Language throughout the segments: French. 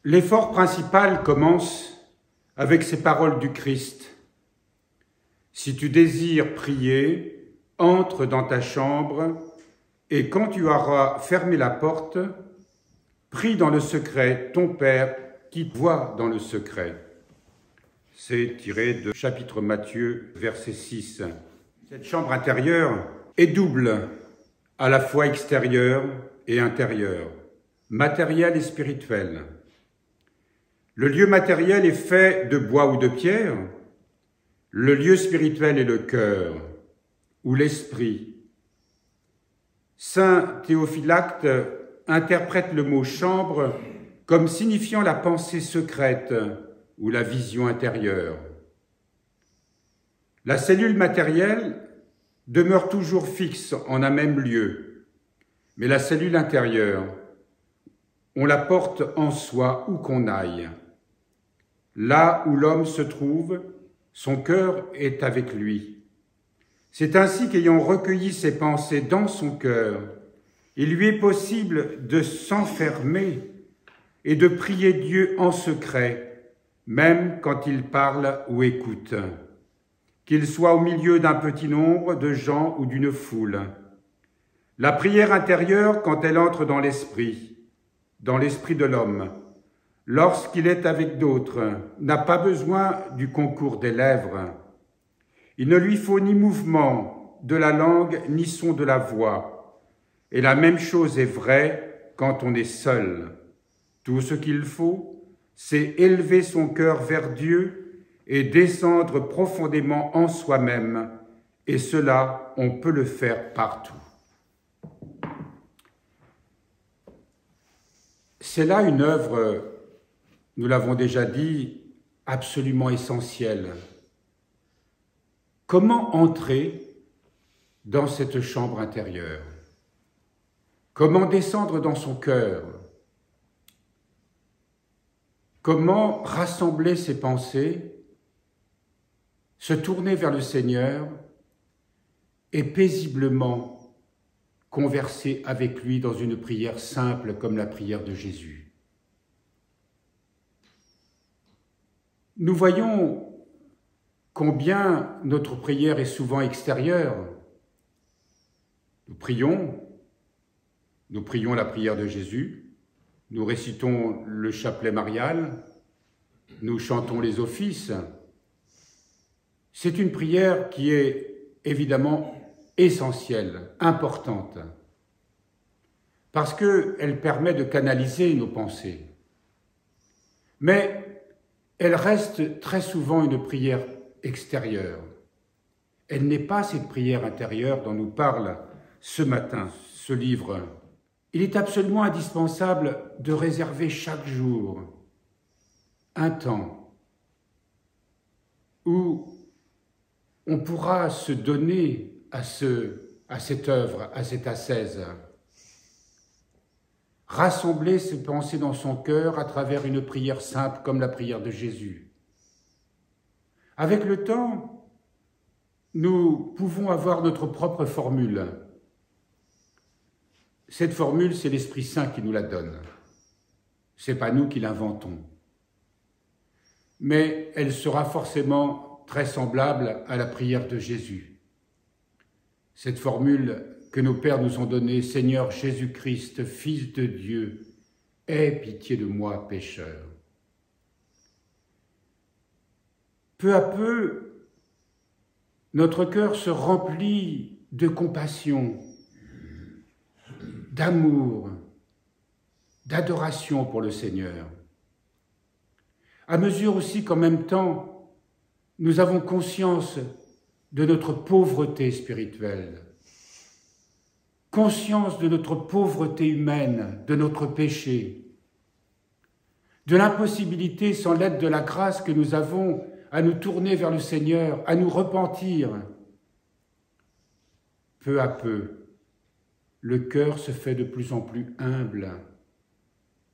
L'effort principal commence avec ces paroles du Christ. Si tu désires prier, entre dans ta chambre et quand tu auras fermé la porte, prie dans le secret ton Père qui te voit dans le secret. C'est tiré de chapitre Matthieu, verset 6. Cette chambre intérieure est double, à la fois extérieure et intérieure, matérielle et spirituelle. Le lieu matériel est fait de bois ou de pierre. Le lieu spirituel est le cœur ou l'esprit. Saint Théophylacte interprète le mot « chambre » comme signifiant la pensée secrète ou la vision intérieure. La cellule matérielle demeure toujours fixe en un même lieu, mais la cellule intérieure, on la porte en soi où qu'on aille. Là où l'homme se trouve, son cœur est avec lui. C'est ainsi qu'ayant recueilli ses pensées dans son cœur, il lui est possible de s'enfermer et de prier Dieu en secret, même quand il parle ou écoute, qu'il soit au milieu d'un petit nombre de gens ou d'une foule. La prière intérieure, quand elle entre dans l'esprit de l'homme, lorsqu'il est avec d'autres, n'a pas besoin du concours des lèvres. Il ne lui faut ni mouvement de la langue, ni son de la voix. Et la même chose est vraie quand on est seul. Tout ce qu'il faut, c'est élever son cœur vers Dieu et descendre profondément en soi-même. Et cela, on peut le faire partout. C'est là une œuvre, nous l'avons déjà dit, absolument essentielle. Comment entrer dans cette chambre intérieure? Comment descendre dans son cœur? Comment rassembler ses pensées, se tourner vers le Seigneur et paisiblement converser avec lui dans une prière simple comme la prière de Jésus? Nous voyons combien notre prière est souvent extérieure. Nous prions la prière de Jésus, nous récitons le chapelet marial, nous chantons les offices. C'est une prière qui est évidemment essentielle, importante, parce qu'elle permet de canaliser nos pensées. Mais elle reste très souvent une prière extérieure. Elle n'est pas cette prière intérieure dont nous parle ce matin ce livre. Il est absolument indispensable de réserver chaque jour un temps où on pourra se donner à cette œuvre, à cette ascèse. Rassembler ses pensées dans son cœur à travers une prière simple comme la prière de Jésus. Avec le temps, nous pouvons avoir notre propre formule. Cette formule, c'est l'Esprit Saint qui nous la donne. Ce n'est pas nous qui l'inventons. Mais elle sera forcément très semblable à la prière de Jésus. Cette formule que nos pères nous ont donnée, « Seigneur Jésus-Christ, Fils de Dieu, aie pitié de moi, pécheur ». Peu à peu, notre cœur se remplit de compassion, d'amour, d'adoration pour le Seigneur. À mesure aussi qu'en même temps, nous avons conscience de notre pauvreté spirituelle, conscience de notre pauvreté humaine, de notre péché, de l'impossibilité, sans l'aide de la grâce que nous avons, à nous tourner vers le Seigneur, à nous repentir. Peu à peu, le cœur se fait de plus en plus humble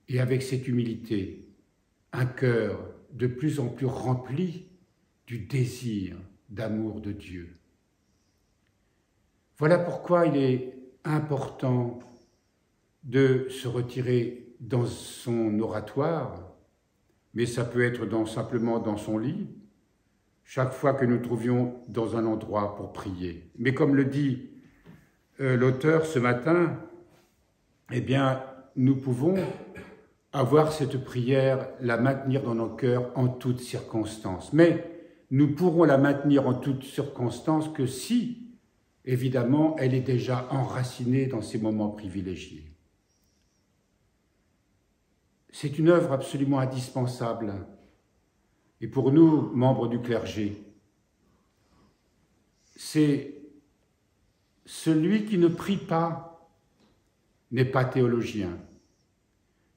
et avec cette humilité, un cœur de plus en plus rempli du désir d'amour de Dieu. Voilà pourquoi il est important de se retirer dans son oratoire, mais ça peut être simplement dans son lit, chaque fois que nous trouvions dans un endroit pour prier. Mais comme le dit l'auteur ce matin, eh bien, nous pouvons avoir cette prière, la maintenir dans nos cœurs en toutes circonstances. Mais nous pourrons la maintenir en toutes circonstances que si, évidemment, elle est déjà enracinée dans ces moments privilégiés. C'est une œuvre absolument indispensable. Et pour nous, membres du clergé, c'est celui qui ne prie pas n'est pas théologien.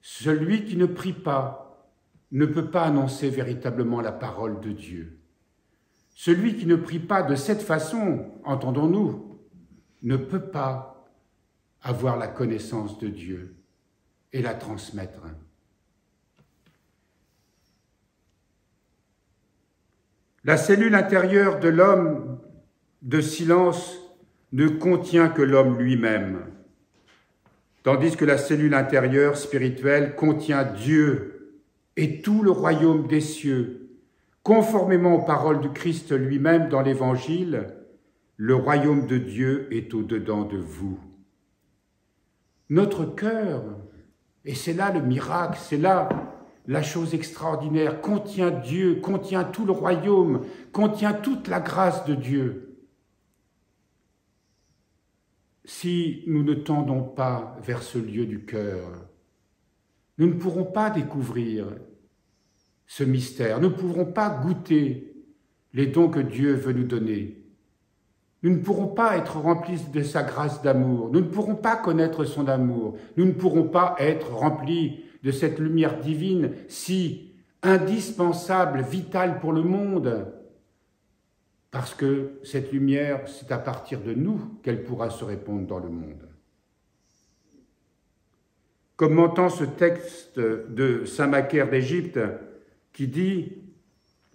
Celui qui ne prie pas ne peut pas annoncer véritablement la parole de Dieu. Celui qui ne prie pas de cette façon, entendons-nous, ne peut pas avoir la connaissance de Dieu et la transmettre. La cellule intérieure de l'homme de silence ne contient que l'homme lui-même, tandis que la cellule intérieure spirituelle contient Dieu et tout le royaume des cieux. Conformément aux paroles du Christ lui-même dans l'Évangile, le royaume de Dieu est au-dedans de vous. Notre cœur, et c'est là le miracle, c'est là la chose extraordinaire, contient Dieu, contient tout le royaume, contient toute la grâce de Dieu. Si nous ne tendons pas vers ce lieu du cœur, nous ne pourrons pas découvrir ce mystère, nous ne pourrons pas goûter les dons que Dieu veut nous donner. Nous ne pourrons pas être remplis de sa grâce d'amour, nous ne pourrons pas connaître son amour, nous ne pourrons pas être remplis de cette lumière divine si indispensable, vitale pour le monde, parce que cette lumière, c'est à partir de nous qu'elle pourra se répandre dans le monde. Commentant ce texte de saint Macaire d'Égypte qui dit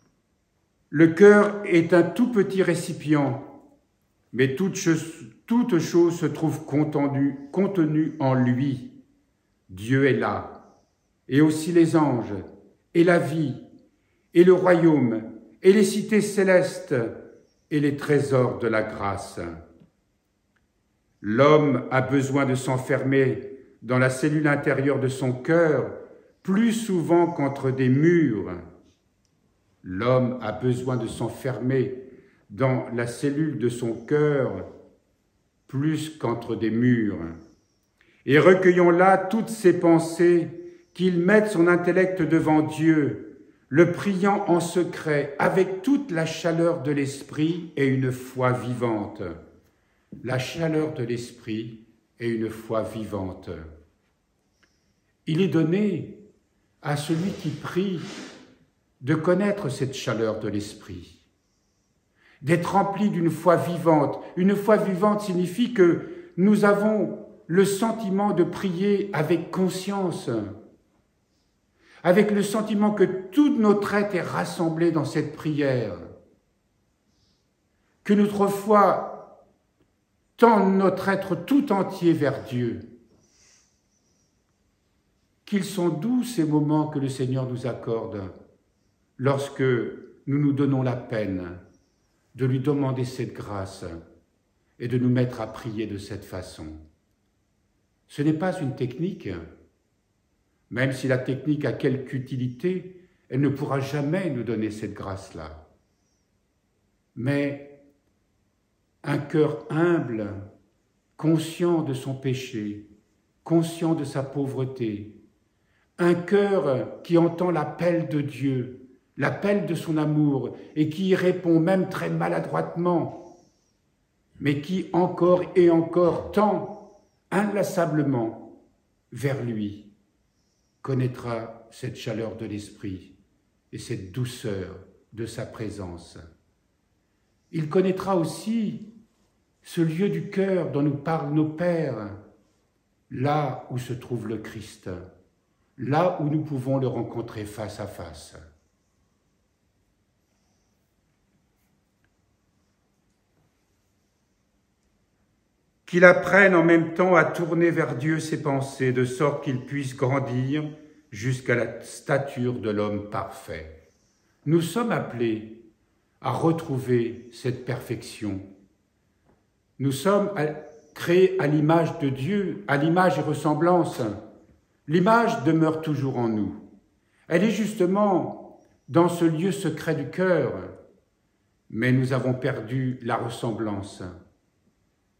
« Le cœur est un tout petit récipient, mais toute chose se trouve contenue en lui. Dieu est là. Et aussi les anges, et la vie, et le royaume, et les cités célestes, et les trésors de la grâce. L'homme a besoin de s'enfermer dans la cellule intérieure de son cœur plus souvent qu'entre des murs. L'homme a besoin de s'enfermer dans la cellule de son cœur plus qu'entre des murs. Et recueillons là toutes ses pensées, qu'il mette son intellect devant Dieu, le priant en secret, avec toute la chaleur de l'esprit et une foi vivante. La chaleur de l'esprit et une foi vivante. Il est donné à celui qui prie de connaître cette chaleur de l'esprit, d'être rempli d'une foi vivante. Une foi vivante signifie que nous avons le sentiment de prier avec conscience, avec le sentiment que tout notre être est rassemblé dans cette prière, que notre foi tend notre être tout entier vers Dieu. Qu'ils sont doux ces moments que le Seigneur nous accorde lorsque nous nous donnons la peine de lui demander cette grâce et de nous mettre à prier de cette façon. Ce n'est pas une technique. Même si la technique a quelque utilité, elle ne pourra jamais nous donner cette grâce-là. Mais un cœur humble, conscient de son péché, conscient de sa pauvreté, un cœur qui entend l'appel de Dieu, l'appel de son amour, et qui y répond même très maladroitement, mais qui encore et encore tend inlassablement vers lui, connaîtra cette chaleur de l'esprit et cette douceur de sa présence. Il connaîtra aussi ce lieu du cœur dont nous parlent nos pères, là où se trouve le Christ, là où nous pouvons le rencontrer face à face. Qu'il apprenne en même temps à tourner vers Dieu ses pensées, de sorte qu'il puisse grandir jusqu'à la stature de l'homme parfait. Nous sommes appelés à retrouver cette perfection. Nous sommes créés à l'image de Dieu, à l'image et ressemblance. L'image demeure toujours en nous. Elle est justement dans ce lieu secret du cœur, mais nous avons perdu la ressemblance.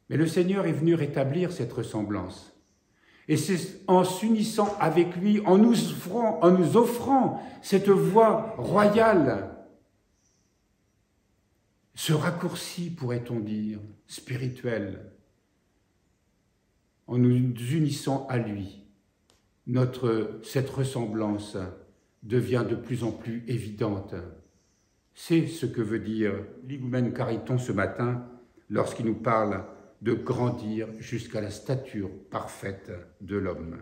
Mais le Seigneur est venu rétablir cette ressemblance. Et c'est en s'unissant avec lui, en nous offrant cette voie royale, ce raccourci, pourrait-on dire, spirituel, en nous unissant à lui, cette ressemblance devient de plus en plus évidente. C'est ce que veut dire l'Higoumène Cariton ce matin lorsqu'il nous parle de grandir jusqu'à la stature parfaite de l'homme.